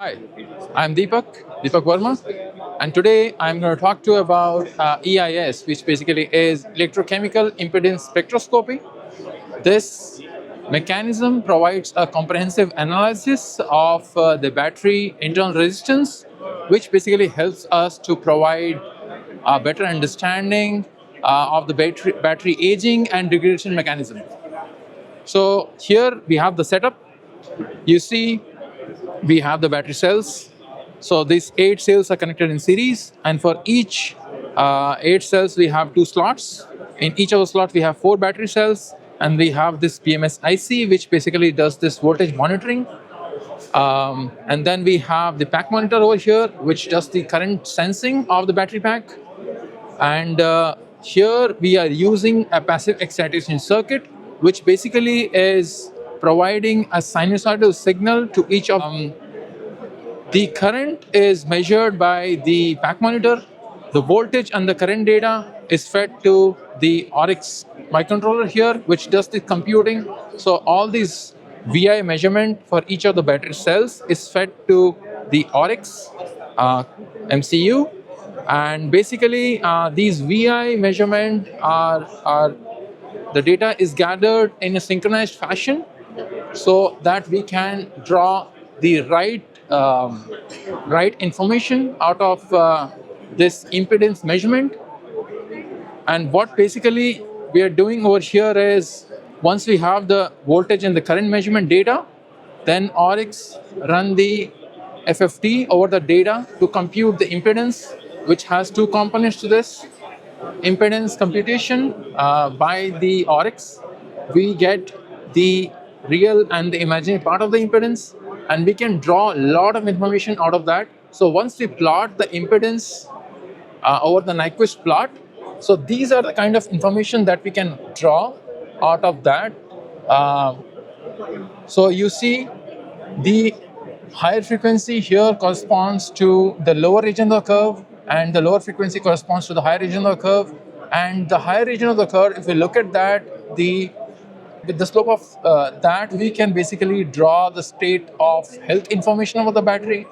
Hi, I'm Deepak Varma, and today I'm going to talk to you about EIS, which basically is Electrochemical Impedance Spectroscopy. This mechanism provides a comprehensive analysis of the battery internal resistance, which basically helps us to provide a better understanding of the battery aging and degradation mechanism. So here we have the setup. You see we have the battery cells. So these 8 cells are connected in series, and for each 8 cells we have 2 slots. In each of the slots we have 4 battery cells, and we have this BMS IC which basically does this voltage monitoring. And then we have the pack monitor over here which does the current sensing of the battery pack. And here we are using a passive excitation circuit which basically is providing a sinusoidal signal to each of the current is measured by the pack monitor. The voltage and the current data is fed to the AURIX microcontroller here, which does the computing. So all these VI measurement for each of the battery cells is fed to the AURIX MCU, and basically these VI measurement are the data is gathered in a synchronized fashion so that we can draw the right information out of this impedance measurement. And what basically we are doing over here is, once we have the voltage and the current measurement data, then AURIX run the FFT over the data to compute the impedance, which has 2 components to this. Impedance computation by the AURIX, we get the real and the imaginary part of the impedance, and we can draw a lot of information out of that. So once we plot the impedance over the Nyquist plot, so these are the kind of information that we can draw out of that. Uh, so you see the higher frequency here corresponds to the lower region of the curve, and the lower frequency corresponds to the higher region of the curve. And the higher region of the curve, if we look at that, with the slope of that, we can basically draw the state of health information about the battery.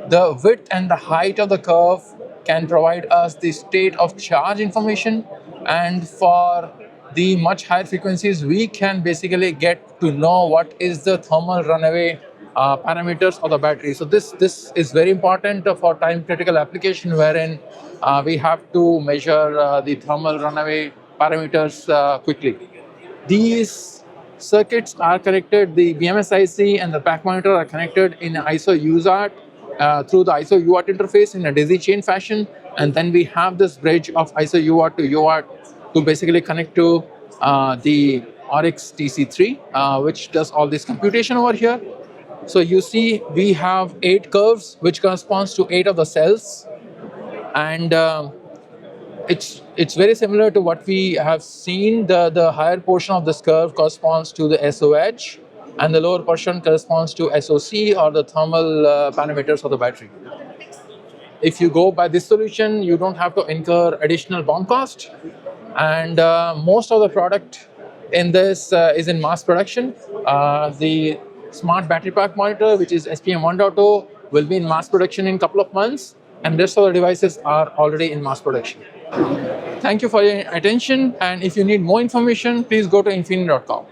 The width and the height of the curve can provide us the state of charge information, and for the much higher frequencies, we can basically get to know what is the thermal runaway parameters of the battery. So this is very important for time critical application, wherein we have to measure the thermal runaway parameters quickly. These circuits are connected, the BMS IC and the pack monitor are connected in ISO-UART through the ISO-UART interface in a daisy chain fashion. And then we have this bridge of ISO-UART to UART to basically connect to the AURIX TC3, which does all this computation over here. So you see we have 8 curves which corresponds to 8 of the cells, and it's very similar to what we have seen. The higher portion of this curve corresponds to the SOH, and the lower portion corresponds to SOC, or the thermal parameters of the battery. If you go by this solution, you don't have to incur additional BOM cost, and most of the product in this is in mass production. The smart battery pack monitor, which is SPM 1.0, will be in mass production in a couple of months, and rest of the devices are already in mass production. Thank you for your attention, and if you need more information, please go to Infineon.com.